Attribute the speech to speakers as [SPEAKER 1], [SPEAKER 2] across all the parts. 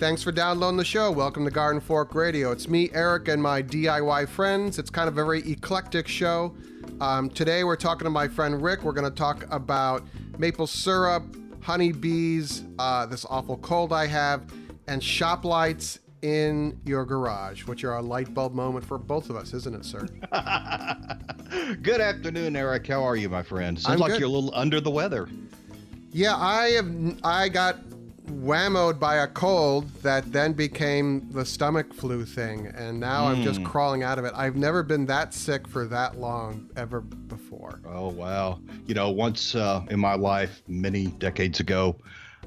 [SPEAKER 1] thanks for downloading the show. Welcome to Garden Fork Radio. It's me, Eric, and my DIY friends. It's kind of a very eclectic show. Today we're talking to my friend Rick. We're going to talk about maple syrup, honeybees, this awful cold I have, and shop lights in your garage, which are a light bulb moment for both of us, isn't it, sir?
[SPEAKER 2] Good afternoon, Eric. How are you, my friend? Sounds like you're a little under the weather.
[SPEAKER 1] Yeah, I got whammoed by a cold that then became the stomach flu thing, and now I'm just crawling out of it. I've never been that sick for that long ever before.
[SPEAKER 2] Oh, wow. You know, once in my life, many decades ago,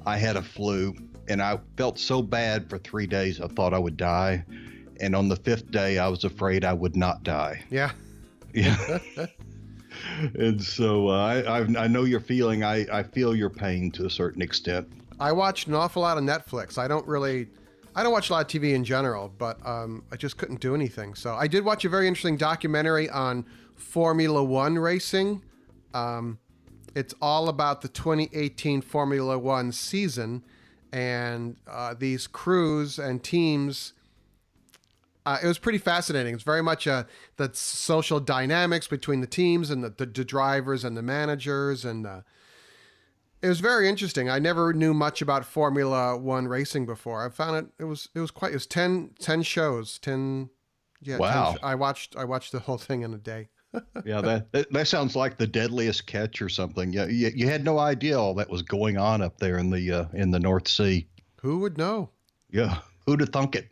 [SPEAKER 2] I had a flu, and I felt so bad for 3 days I thought I would die. And on the 5th day, I was afraid I would not die.
[SPEAKER 1] Yeah.
[SPEAKER 2] Yeah. And so I know your feeling. I feel your pain to a certain extent.
[SPEAKER 1] I watched an awful lot of Netflix. I don't watch a lot of TV in general, but I just couldn't do anything. So I did watch a very interesting documentary on Formula One racing. It's all about the 2018 Formula One season and these crews and teams. It was pretty fascinating. It's very much the social dynamics between the teams and the drivers and the managers, and it was very interesting. I never knew much about Formula One racing before. I found it was 10 shows.
[SPEAKER 2] Wow.
[SPEAKER 1] 10, I watched the whole thing in a day.
[SPEAKER 2] Yeah, that sounds like The Deadliest Catch or something. Yeah, you had no idea all that was going on up there in the North Sea.
[SPEAKER 1] Who would know?
[SPEAKER 2] Yeah, who'd have thunk it?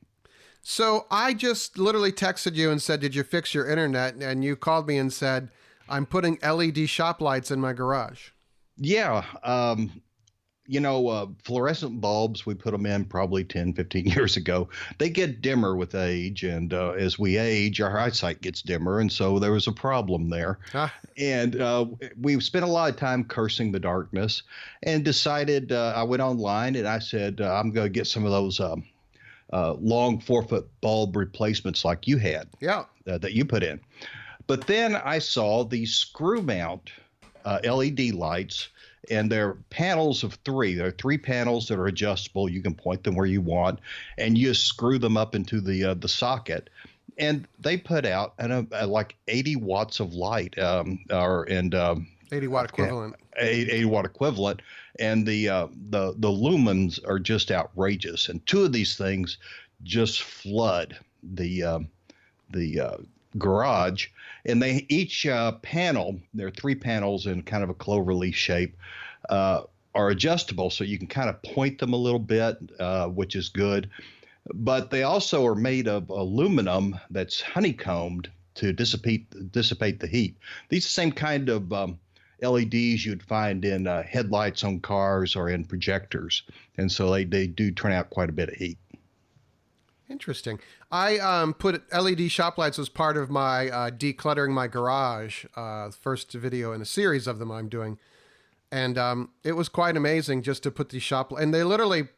[SPEAKER 1] So I just literally texted you and said, "Did you fix your internet?" And you called me and said, "I'm putting LED shop lights in my garage."
[SPEAKER 2] Yeah. Fluorescent bulbs, we put them in probably 10, 15 years ago. They get dimmer with age, and as we age, our eyesight gets dimmer, and so there was a problem there. And we spent a lot of time cursing the darkness and decided, I went online and I said, I'm going to get some of those long 4-foot bulb replacements like you had.
[SPEAKER 1] Yeah.
[SPEAKER 2] That you put in. But then I saw these screw mount LED lights, and they're panels of 3. There are 3 panels that are adjustable. You can point them where you want, and you just screw them up into the socket, and they put out like 80 watts of light,
[SPEAKER 1] 80 watt equivalent.
[SPEAKER 2] 80 watt equivalent, and the lumens are just outrageous. And 2 of these things just flood the garage, and they each panel, there are 3 panels in kind of a cloverleaf shape, are adjustable, so you can kind of point them a little bit, which is good. But they also are made of aluminum that's honeycombed to dissipate the heat. These are the same kind of LEDs you'd find in headlights on cars or in projectors, and so they do turn out quite a bit of heat.
[SPEAKER 1] Interesting. I put LED shop lights as part of my decluttering my garage, first video in a series of them I'm doing. And it was quite amazing just to put these shop lights. And they literally,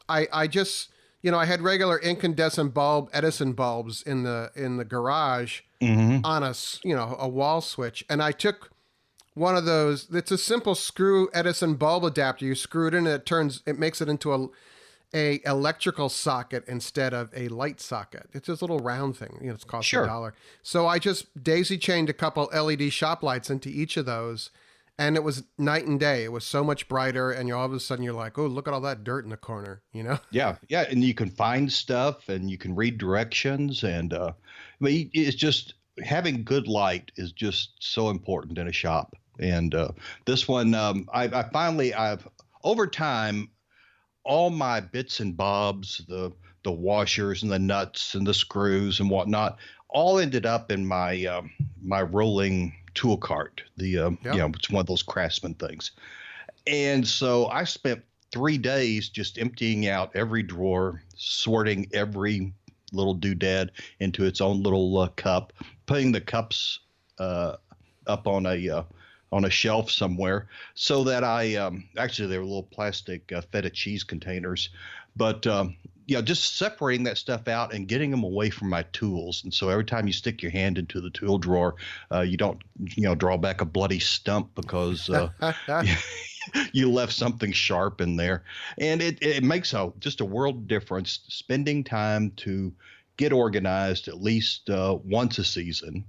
[SPEAKER 1] I just, I had regular incandescent bulb Edison bulbs in the garage on a wall switch. And I took one of those, it's a simple screw Edison bulb adapter. You screw it in and it makes it into a electrical socket instead of a light socket. It's this little round thing. It's cost $1. So I just daisy chained a couple LED shop lights into each of those, and it was night and day. It was so much brighter, and all of a sudden you're like, oh, look at all that dirt in the corner, Yeah,
[SPEAKER 2] and you can find stuff, and you can read directions, and it's just having good light is just so important in a shop. And this one, I've over time, all my bits and bobs, the washers and the nuts and the screws and whatnot, all ended up in my my rolling tool cart. It's one of those Craftsman things. And so I spent 3 days just emptying out every drawer, sorting every little doodad into its own little cup, putting the cups up on a shelf somewhere, so that I actually they were little plastic feta cheese containers, but just separating that stuff out and getting them away from my tools. And so every time you stick your hand into the tool drawer, you don't, draw back a bloody stump because you left something sharp in there. And it makes just a world of difference spending time to get organized at least once a season.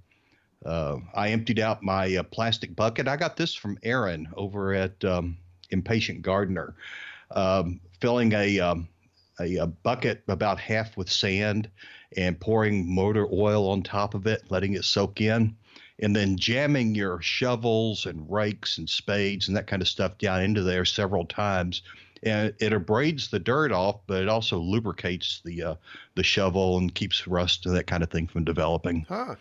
[SPEAKER 2] I emptied out my plastic bucket. I got this from Aaron over at Impatient Gardener, filling a bucket about half with sand and pouring motor oil on top of it, letting it soak in, and then jamming your shovels and rakes and spades and that kind of stuff down into there several times. And it abrades the dirt off, but it also lubricates the shovel and keeps rust and that kind of thing from developing.
[SPEAKER 1] Huh.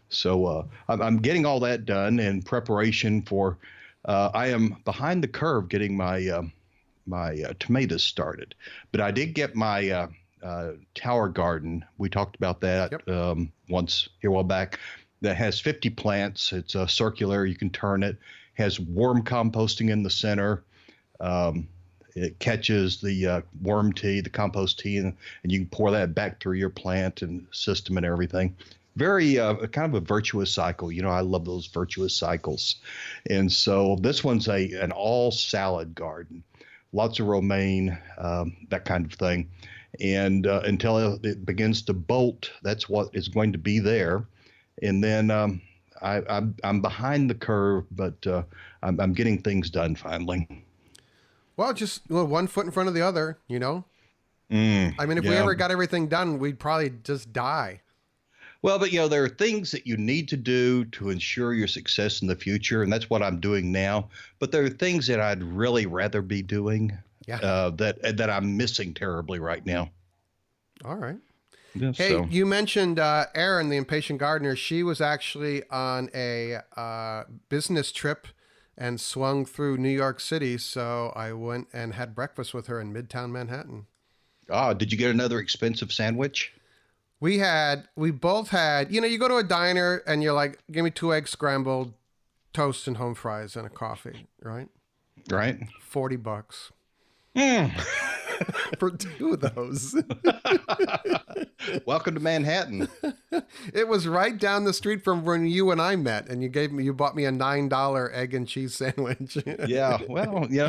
[SPEAKER 2] So I'm getting all that done in preparation for. I am behind the curve getting my tomatoes started, but I did get my tower garden. We talked about that once here a while back. That has 50 plants. It's circular. You can turn it. Has worm composting in the center. It catches the worm tea, the compost tea, and you can pour that back through your plant and system and everything. Very kind of a virtuous cycle. I love those virtuous cycles. And so this one's an all salad garden. Lots of romaine, that kind of thing. And until it begins to bolt, that's what is going to be there. And then I'm behind the curve, but I'm getting things done finally.
[SPEAKER 1] Well, just one foot in front of the other, I mean, if we ever got everything done, we'd probably just die.
[SPEAKER 2] Well, but there are things that you need to do to ensure your success in the future, and that's what I'm doing now. But there are things that I'd really rather be doing that I'm missing terribly right now.
[SPEAKER 1] All right.
[SPEAKER 2] Yeah,
[SPEAKER 1] hey, you mentioned Erin, the Impatient Gardener. She was actually on a business trip and swung through New York City, so I went and had breakfast with her in Midtown Manhattan.
[SPEAKER 2] Oh, did you get another expensive sandwich?
[SPEAKER 1] We both had, you go to a diner and you're like, give me 2 eggs scrambled, toast and home fries and a coffee, right?
[SPEAKER 2] Right.
[SPEAKER 1] $40. For 2 of those.
[SPEAKER 2] Welcome to Manhattan.
[SPEAKER 1] It was right down the street from when you and I met, and you bought me a $9 egg and cheese sandwich.
[SPEAKER 2] Yeah. Well, yeah.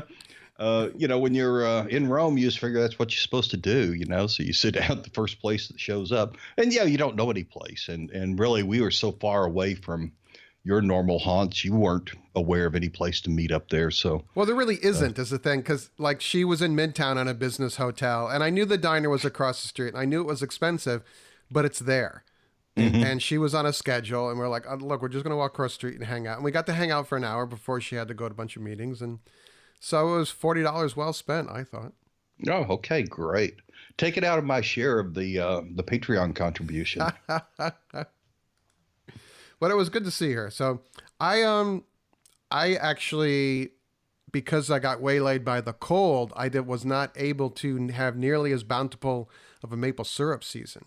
[SPEAKER 2] When you're in Rome, you just figure that's what you're supposed to do, so you sit down at the first place that shows up. And you don't know any place. And really, we were so far away from your normal haunts, you weren't aware of any place to meet up there. So,
[SPEAKER 1] well, there really isn't, is the thing, because she was in Midtown on a business hotel, and I knew the diner was across the street, and I knew it was expensive, but it's there. Mm-hmm. And she was on a schedule, and we're like, look, we're just going to walk across the street and hang out. And we got to hang out for an hour before she had to go to a bunch of meetings, and so it was $40 well spent, I thought.
[SPEAKER 2] Oh, okay, great. Take it out of my share of the Patreon contribution.
[SPEAKER 1] But it was good to see her. So I actually, because I got waylaid by the cold, was not able to have nearly as bountiful of a maple syrup season.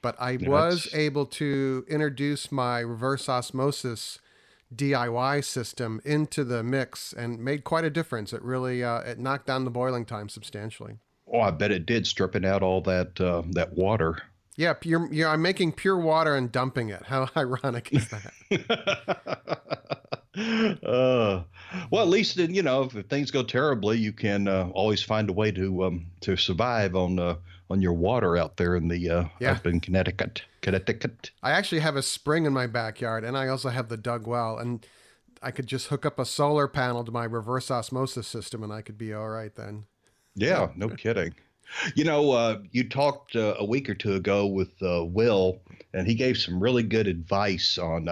[SPEAKER 1] But I was able to introduce my reverse osmosis DIY system into the mix and made quite a difference. It really it knocked down the boiling time substantially.
[SPEAKER 2] Oh, I bet it did, stripping out all that water. Yeah,
[SPEAKER 1] I'm making pure water and dumping it. How ironic is
[SPEAKER 2] that? Well, at least if things go terribly, you can always find a way to survive on your water out there in the up in Connecticut.
[SPEAKER 1] I actually have a spring in my backyard, and I also have the dug well, and I could just hook up a solar panel to my reverse osmosis system, and I could be all right then.
[SPEAKER 2] Yeah, no kidding. You talked a week or two ago with Will, and he gave some really good advice on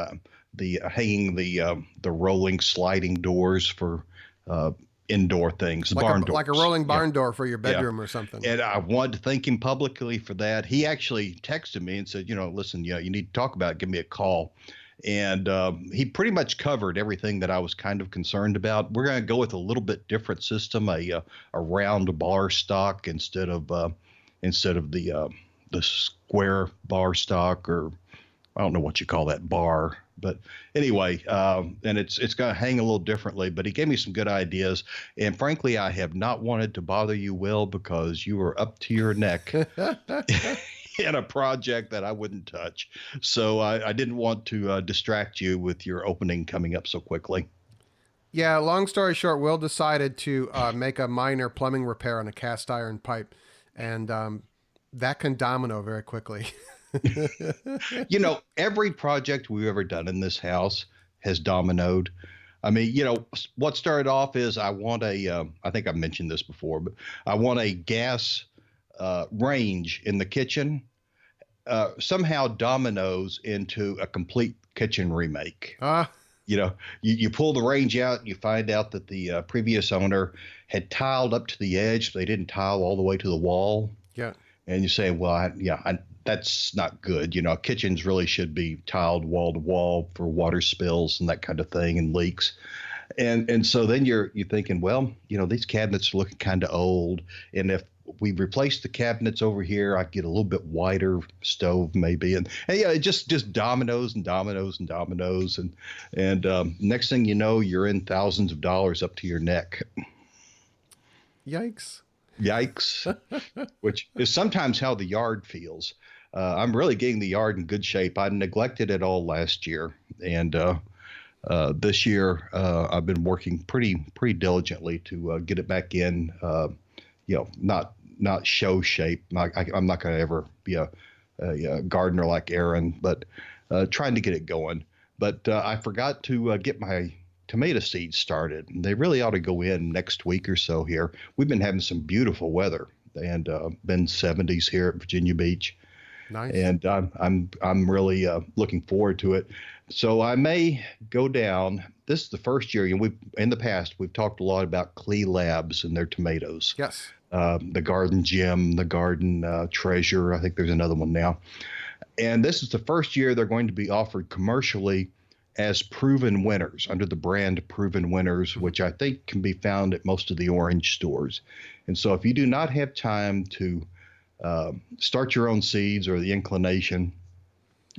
[SPEAKER 2] hanging the rolling sliding doors for indoor things, barn doors.
[SPEAKER 1] Like a rolling barn door for your bedroom or something.
[SPEAKER 2] And I wanted to thank him publicly for that. He actually texted me and said, listen, you need to talk about it. Give me a call. And he pretty much covered everything that I was kind of concerned about. We're going to go with a little bit different system, a round bar stock instead of the square bar stock or I don't know what you call that bar, but anyway, and it's going to hang a little differently. But he gave me some good ideas, and frankly, I have not wanted to bother you, Will, because you are up to your neck in a project that I wouldn't touch. So I didn't want to distract you with your opening coming up so quickly.
[SPEAKER 1] Yeah, long story short, Will decided to make a minor plumbing repair on a cast iron pipe, and that can domino very quickly.
[SPEAKER 2] You know, every project we've ever done in this house has dominoed. I mean, you know, what started off is I want I think I mentioned this before, but I want a gas range in the kitchen. Somehow dominoes into a complete kitchen remake. You know, you pull the range out, and you find out that the previous owner had tiled up to the edge, but they didn't tile all the way to the wall.
[SPEAKER 1] Yeah.
[SPEAKER 2] And you say, well, that's not good. You know, kitchens really should be tiled wall to wall for water spills and that kind of thing and leaks. And so then you're thinking, well, you know, these cabinets are looking kind of old. And if we replace the cabinets over here, I get a little bit wider stove maybe. And yeah, it just dominoes and dominoes and dominoes. And next thing you know, you're in thousands of dollars up to your neck.
[SPEAKER 1] Yikes.
[SPEAKER 2] Yikes, which is sometimes how the yard feels. I'm really getting the yard in good shape. I neglected it all last year, and this year I've been working pretty diligently to get it back in. You know, not show shape. I'm not going to ever be a gardener like Aaron, but trying to get it going. But I forgot to get my tomato seeds started. They really ought to go in next week or so here. We've been having some beautiful weather and been 70s here at Virginia Beach.
[SPEAKER 1] Nice.
[SPEAKER 2] And I'm really looking forward to it. So I may go down. This is the first year, and in the past we've talked a lot about Clee Labs and their tomatoes.
[SPEAKER 1] Yes.
[SPEAKER 2] The Garden Gem, the Garden Treasure. I think there's another one now. And this is the first year they're going to be offered commercially as proven winners under the brand Proven Winners, which I think can be found at most of the orange stores. And so if you do not have time to start your own seeds or the inclination,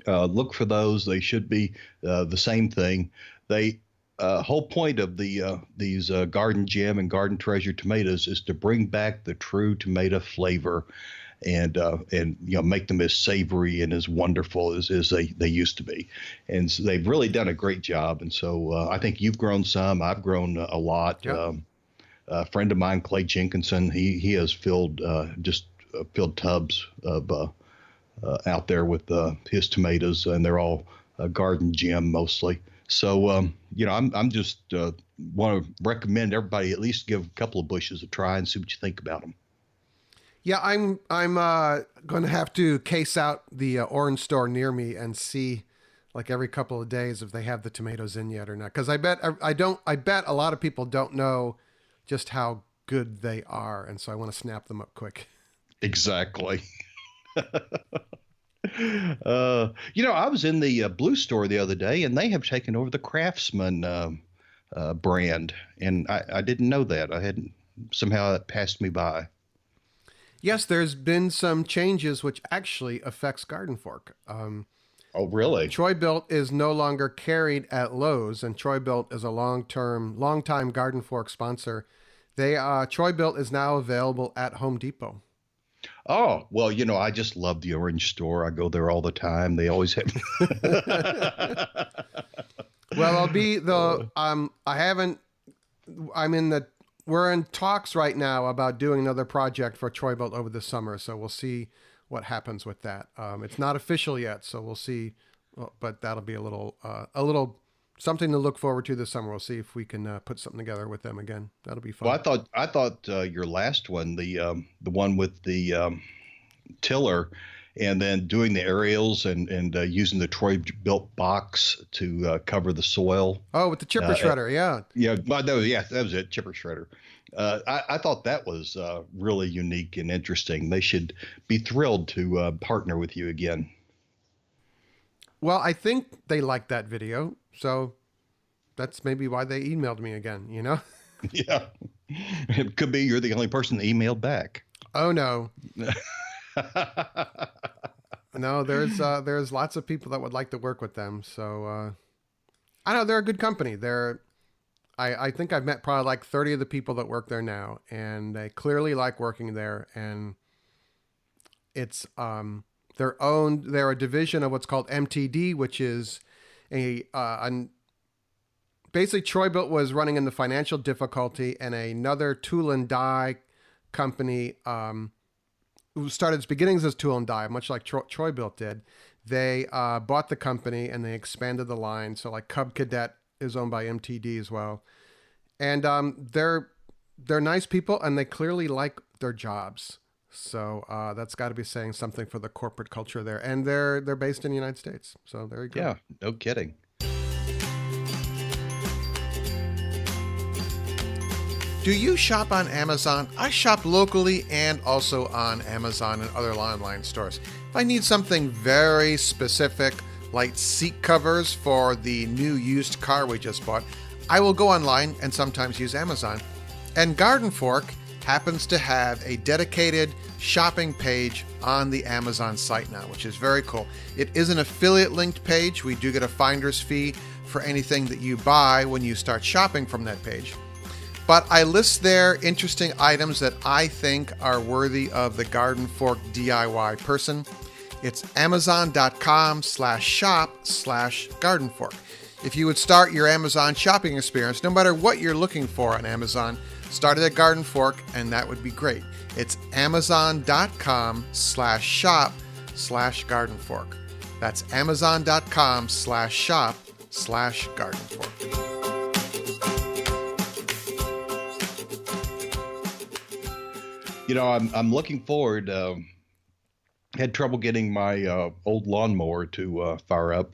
[SPEAKER 2] look for those. They should be the same thing. They whole point of these Garden Gem and Garden Treasure tomatoes is to bring back the true tomato flavor and you know, make them as savory and as wonderful as they used to be. And so they've really done a great job. And so I think you've grown some. I've grown a lot.
[SPEAKER 1] Yep.
[SPEAKER 2] A friend of mine, Clay Jenkinson, he has filled tubs of out there with his tomatoes, and they're all Garden Gem mostly. So you know, I'm just want to recommend everybody at least give a couple of bushes a try and see what you think about them.
[SPEAKER 1] Yeah, I'm going to have to case out the orange store near me and see, like, every couple of days if they have the tomatoes in yet or not. Because I bet a lot of people don't know just how good they are, and so I want to snap them up quick.
[SPEAKER 2] Exactly. You know, I was in the Blue store the other day, and they have taken over the Craftsman brand, and I didn't know that. I hadn't somehow that passed me by.
[SPEAKER 1] Yes, there's been some changes which actually affects Garden Fork.
[SPEAKER 2] Oh, really?
[SPEAKER 1] TroyBilt is no longer carried at Lowe's, and TroyBilt is a long-time Garden Fork sponsor. TroyBilt is now available at Home Depot.
[SPEAKER 2] Oh, well, you know, I just love the orange store. I go there all the time. They always have.
[SPEAKER 1] Well, we're in talks right now about doing another project for TroyBilt over the summer, so we'll see what happens with that. It's not official yet, so we'll see, but that'll be a little something to look forward to this summer. We'll see if we can put something together with them again. That'll be fun.
[SPEAKER 2] Well, I thought your last one, the one with the tiller, and then doing the aerials and using the TroyBilt box to cover the soil.
[SPEAKER 1] Oh, with the chipper shredder, yeah.
[SPEAKER 2] Yeah, that was it, chipper shredder. I thought that was really unique and interesting. They should be thrilled to partner with you again.
[SPEAKER 1] Well, I think they liked that video, so that's maybe why they emailed me again, you know?
[SPEAKER 2] Yeah. It could be you're the only person that emailed back.
[SPEAKER 1] Oh, no. No, there's lots of people that would like to work with them. So I know they're a good company. I think I've met probably like 30 of the people that work there now, and they clearly like working there. And it's they're a division of what's called MTD, which is an basically TroyBilt was running into financial difficulty, and another tool and die company who started its beginnings as tool and die, much like TroyBilt did. They bought the company and they expanded the line. So like Cub Cadet is owned by MTD as well, and they're nice people and they clearly like their jobs. So that's got to be saying something for the corporate culture there, and they're based in the United States. So there you go.
[SPEAKER 2] Yeah, no kidding.
[SPEAKER 3] Do you shop on Amazon? I shop locally and also on Amazon and other online stores. If I need something very specific, like seat covers for the new used car we just bought, I will go online and sometimes use Amazon. And Garden Fork happens to have a dedicated shopping page on the Amazon site now, which is very cool. It is an affiliate linked page. We do get a finder's fee for anything that you buy when you start shopping from that page. But I list there interesting items that I think are worthy of the Garden Fork DIY person. It's amazon.com/shop/gardenfork. If you would start your Amazon shopping experience, no matter what you're looking for on Amazon, start it at Garden Fork, and that would be great. It's amazon.com/shop/gardenfork. That's amazon.com/shop/gardenfork.
[SPEAKER 2] You know, I'm looking forward. Had trouble getting my old lawnmower to fire up,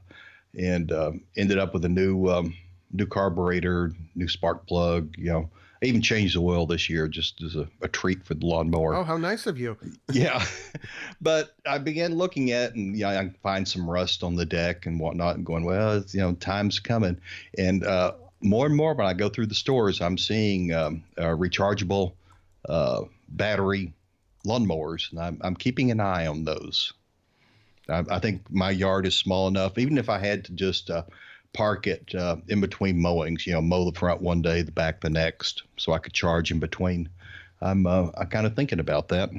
[SPEAKER 2] and ended up with a new carburetor, new spark plug. You know, I even changed the oil this year just as a treat for the lawnmower.
[SPEAKER 1] Oh, how nice of you.
[SPEAKER 2] Yeah, but I began looking at, and yeah, I find some rust on the deck and whatnot, and going, well, it's, time's coming, and more and more when I go through the stores, I'm seeing rechargeable battery lawnmowers, and I'm keeping an eye on those. I think my yard is small enough, even if I had to just park it in between mowings, mow the front one day, the back the next, so I could charge in between. I'm kind of thinking about that.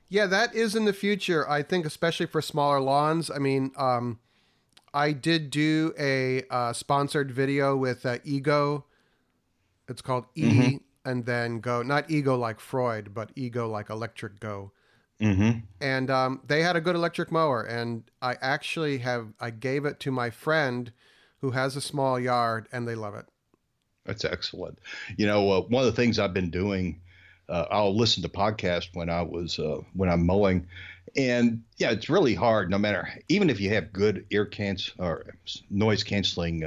[SPEAKER 1] Yeah, that is in the future. I think, especially for smaller lawns. I mean, I did do a sponsored video with Ego. It's called E and then Go. Not Ego like Freud, but Ego like Electric Go.
[SPEAKER 2] Mm-hmm.
[SPEAKER 1] And they had a good electric mower, and I gave it to my friend who has a small yard, and they love it.
[SPEAKER 2] That's excellent. One of the things I've been doing, I'll listen to podcasts when I'm mowing, and yeah, it's really hard. No matter, even if you have good noise canceling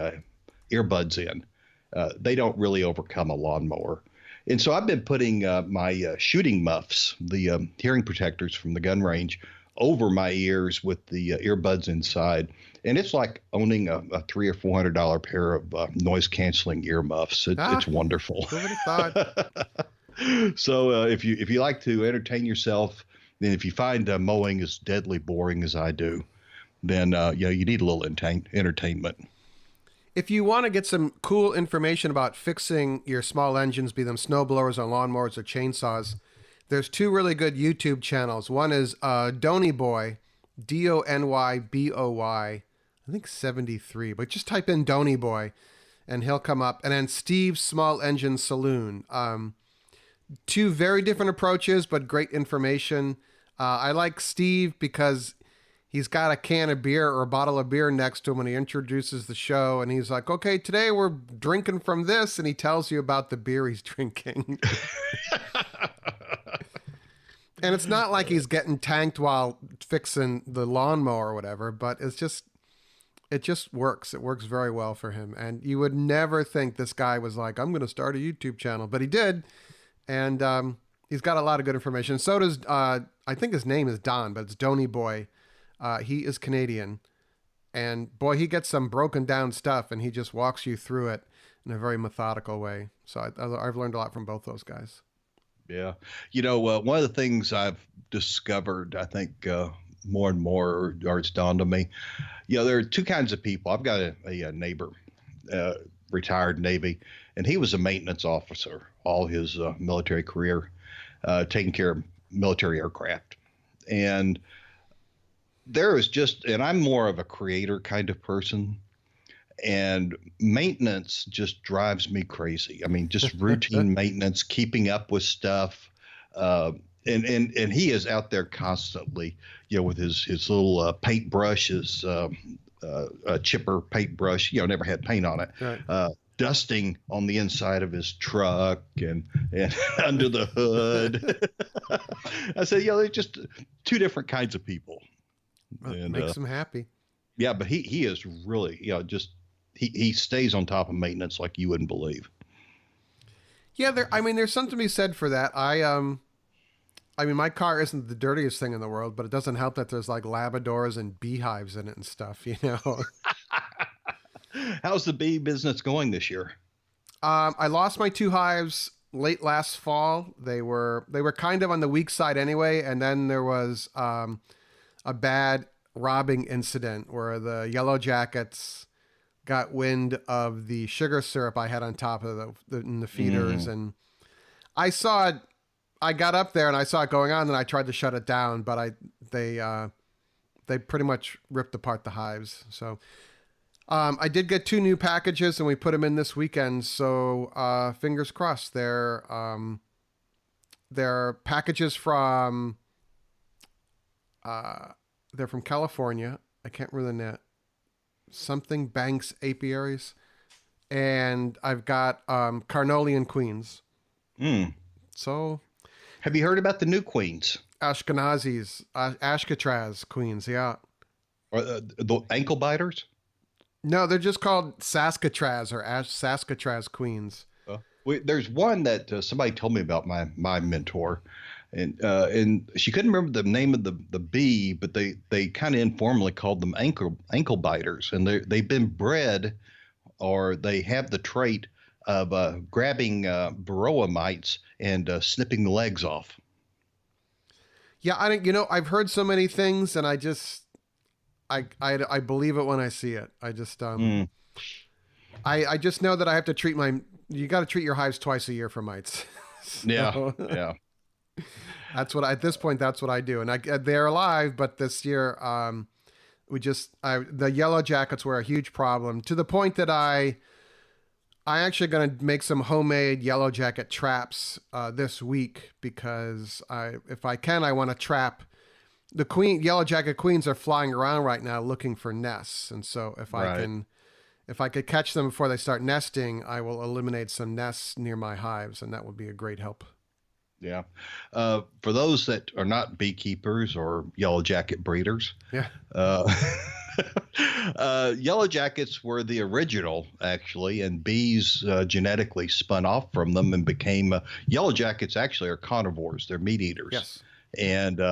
[SPEAKER 2] earbuds in, they don't really overcome a lawnmower. And so I've been putting my shooting muffs, the hearing protectors from the gun range, over my ears with the earbuds inside. And it's like owning a $300 or $400 pair of noise canceling ear muffs. It's wonderful.
[SPEAKER 1] Who would have thought?
[SPEAKER 2] So if you like to entertain yourself, then if you find mowing as deadly boring as I do, then you need a little entertainment.
[SPEAKER 1] If you want to get some cool information about fixing your small engines, be them snowblowers or lawnmowers or chainsaws, there's two really good YouTube channels. One is DonyBoy, DonyBoy, I think 73, but just type in DonyBoy and he'll come up. And then Steve's Small Engine Saloon. Two very different approaches, but great information. I like Steve because he's got a can of beer or a bottle of beer next to him when he introduces the show. And he's like, okay, today we're drinking from this. And he tells you about the beer he's drinking. And it's not like he's getting tanked while fixing the lawnmower or whatever, but it just works. It works very well for him. And you would never think this guy was like, I'm going to start a YouTube channel, but he did. And he's got a lot of good information. So does, I think his name is Don, but it's DonyBoy. He is Canadian, and boy, he gets some broken down stuff, and he just walks you through it in a very methodical way. So I've learned a lot from both those guys.
[SPEAKER 2] Yeah. One of the things I've discovered, I think, more and more, or it's dawned on me. There are two kinds of people. I've got a neighbor, retired Navy, and he was a maintenance officer all his military career, taking care of military aircraft. And there is and I'm more of a creator kind of person. And maintenance just drives me crazy. I mean, just routine maintenance, keeping up with stuff. And he is out there constantly, with his little paintbrush, his chipper paintbrush, never had paint on it, right. Dusting on the inside of his truck and under the hood. I said, they're just two different kinds of people.
[SPEAKER 1] And makes them happy.
[SPEAKER 2] Yeah, but he is really, he stays on top of maintenance like you wouldn't believe.
[SPEAKER 1] Yeah, there's something to be said for that. My car isn't the dirtiest thing in the world, but it doesn't help that there's like Labradors and beehives in it and stuff,
[SPEAKER 2] How's the bee business going this year?
[SPEAKER 1] I lost my 2 hives late last fall. They were kind of on the weak side anyway, and then there was a bad robbing incident where the Yellowjackets got wind of the sugar syrup I had on top of the feeders, and I saw it. I got up there and I saw it going on, and I tried to shut it down, but they pretty much ripped apart the hives. So I did get 2 new packages, and we put them in this weekend. So fingers crossed. They're packages from they're from California. I can't remember the net. Something Banks apiaries, and I've got Carnolian queens. So,
[SPEAKER 2] have you heard about the new queens?
[SPEAKER 1] Ashkenazis, Ashkatraz queens, yeah.
[SPEAKER 2] Or the ankle biters?
[SPEAKER 1] No, they're just called Saskatraz or Saskatraz queens.
[SPEAKER 2] There's one that somebody told me about, my mentor, and she couldn't remember the name of the bee, but they kind of informally called them ankle biters, and they've been bred, or they have the trait of grabbing varroa mites and snipping the legs off.
[SPEAKER 1] Yeah, I've heard so many things, and I believe it when I see it. I just I just know that I have to treat you got to treat your hives twice a year for mites.
[SPEAKER 2] So, yeah.
[SPEAKER 1] That's what at this point, that's what I do. And they're alive, but this year, the Yellowjackets were a huge problem, to the point that I actually going to make some homemade Yellowjacket traps this week, because if I can, I want to trap the Yellowjacket queens are flying around right now looking for nests. And so if I could catch them before they start nesting, I will eliminate some nests near my hives, and that would be a great help.
[SPEAKER 2] Yeah. For those that are not beekeepers or Yellowjacket breeders, Yellowjackets were the original, actually, and bees genetically spun off from them and became Yellowjackets actually are carnivores. They're meat eaters.
[SPEAKER 1] Yes.
[SPEAKER 2] And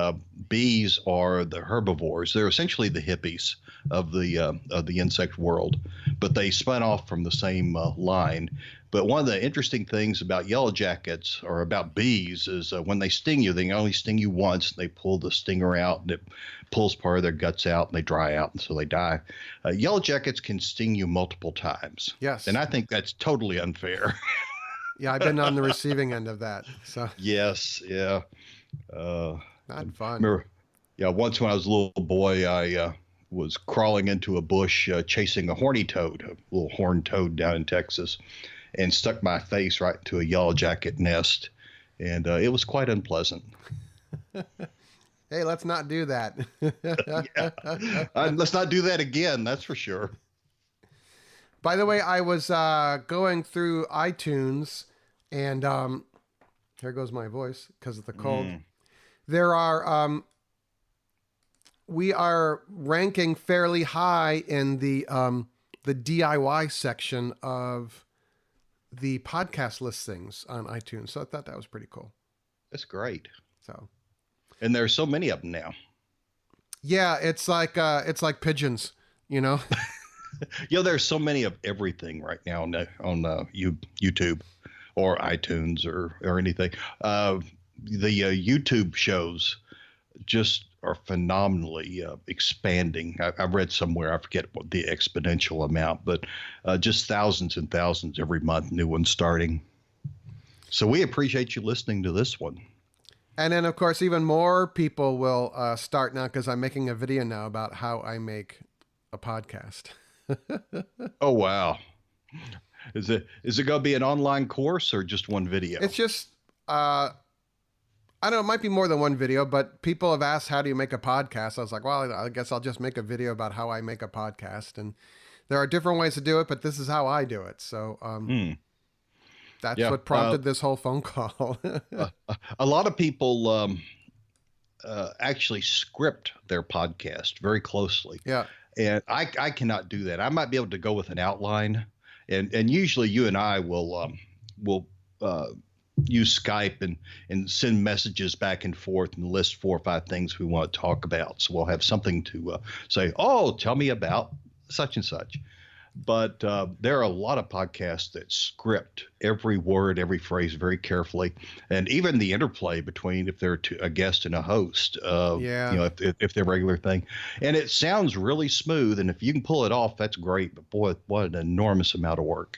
[SPEAKER 2] bees are the herbivores. They're essentially the hippies of the insect world, but they spun off from the same line. But one of the interesting things about Yellowjackets, or about bees, is when they sting you, they only sting you once. They pull the stinger out, and it pulls part of their guts out, and they dry out, and so they die. Yellowjackets can sting you multiple times.
[SPEAKER 1] Yes.
[SPEAKER 2] And I think that's totally unfair.
[SPEAKER 1] Yeah, I've been on the receiving end of that. So
[SPEAKER 2] yes, yeah.
[SPEAKER 1] Not fun.
[SPEAKER 2] Remember, once when I was a little boy, I was crawling into a bush chasing a horny toad, a little horned toad down in Texas, and stuck my face right into a Yellowjacket nest, and it was quite unpleasant.
[SPEAKER 1] Hey, let's not do that.
[SPEAKER 2] Let's not do that again, that's for sure.
[SPEAKER 1] By the way, I was going through iTunes, and here goes my voice because of the cold. There are we are ranking fairly high in the DIY section of the podcast listings on iTunes. So I thought that was pretty cool.
[SPEAKER 2] That's great.
[SPEAKER 1] So,
[SPEAKER 2] and there's so many of them now.
[SPEAKER 1] Yeah, it's like pigeons,
[SPEAKER 2] There's so many of everything right now on YouTube or iTunes or anything. The YouTube shows just are phenomenally expanding. I've read somewhere, I forget what the exponential amount, but just thousands and thousands every month, new ones starting. So we appreciate you listening to this one.
[SPEAKER 1] And then, of course, even more people will start now because I'm making a video now about how I make a podcast.
[SPEAKER 2] Oh, wow. Is it going to be an online course or just one video?
[SPEAKER 1] It's just, I don't know, it might be more than one video, but people have asked, how do you make a podcast? I was like, well, I guess I'll just make a video about how I make a podcast. And there are different ways to do it, but this is how I do it. So that's what prompted this whole phone call.
[SPEAKER 2] A lot of people actually script their podcast very closely.
[SPEAKER 1] Yeah.
[SPEAKER 2] And I cannot do that. I might be able to go with an outline. And usually you and I will use Skype and send messages back and forth and list 4 or 5 things we want to talk about. So we'll have something to say, oh, tell me about such and such. But there are a lot of podcasts that script every word, every phrase very carefully. And even the interplay between if they're a guest and a host, if they're a regular thing. And it sounds really smooth. And if you can pull it off, that's great. But boy, what an enormous amount of work.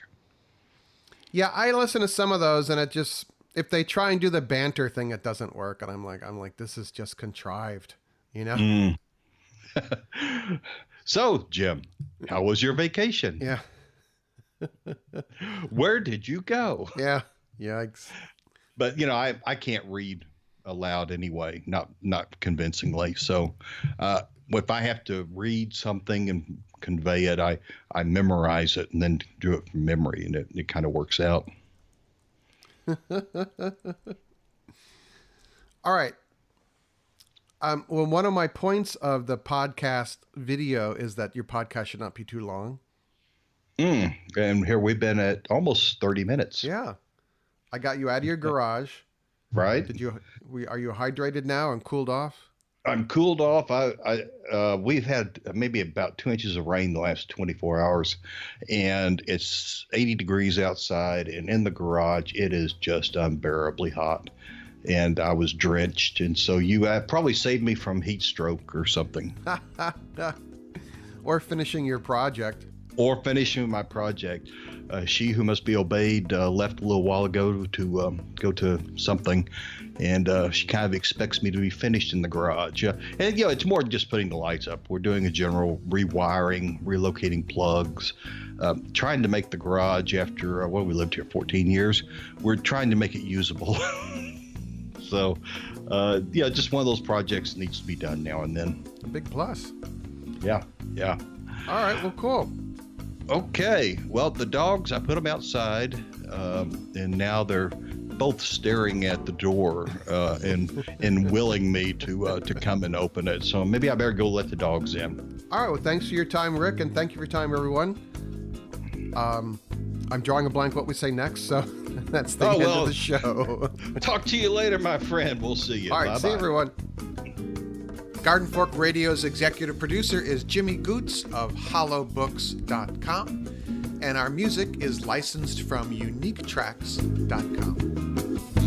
[SPEAKER 1] Yeah, I listen to some of those, and it just, if they try and do the banter thing, it doesn't work. And I'm like, this is just contrived, you know?
[SPEAKER 2] So, Jim, how was your vacation?
[SPEAKER 1] Yeah.
[SPEAKER 2] Where did you go?
[SPEAKER 1] Yeah. Yikes.
[SPEAKER 2] But, I can't read aloud anyway, not convincingly. So if I have to read something and convey it, I memorize it and then do it from memory, and it kind of works out.
[SPEAKER 1] All right. Well, one of my points of the podcast video is that your podcast should not be too long.
[SPEAKER 2] And here we've been at almost 30 minutes.
[SPEAKER 1] Yeah. I got you out of your garage.
[SPEAKER 2] Right.
[SPEAKER 1] Are you hydrated now and cooled off?
[SPEAKER 2] I'm cooled off. We've had maybe about 2 inches of rain the last 24 hours, and it's 80 degrees outside, and in the garage, it is just unbearably hot. And I was drenched, and so you probably saved me from heat stroke or something.
[SPEAKER 1] Or finishing your project.
[SPEAKER 2] Or finishing my project. She who must be obeyed left a little while ago to go to something, and she kind of expects me to be finished in the garage. And it's more than just putting the lights up. We're doing a general rewiring, relocating plugs, trying to make the garage after we lived here 14 years. We're trying to make it usable. So, just one of those projects needs to be done now and then.
[SPEAKER 1] A big plus.
[SPEAKER 2] Yeah.
[SPEAKER 1] All right, well, cool.
[SPEAKER 2] Okay, well, the dogs, I put them outside, and now they're both staring at the door and willing me to come and open it. So maybe I better go let the dogs in.
[SPEAKER 1] All right, well, thanks for your time, Rick, and thank you for your time, everyone. I'm drawing a blank what we say next, so that's the end of the show.
[SPEAKER 2] Talk to you later, my friend. We'll see you.
[SPEAKER 1] All right,
[SPEAKER 2] Bye-bye.
[SPEAKER 1] see you, everyone. Garden Fork Radio's executive producer is Jimmy Goots of hollowbooks.com, and our music is licensed from uniquetracks.com.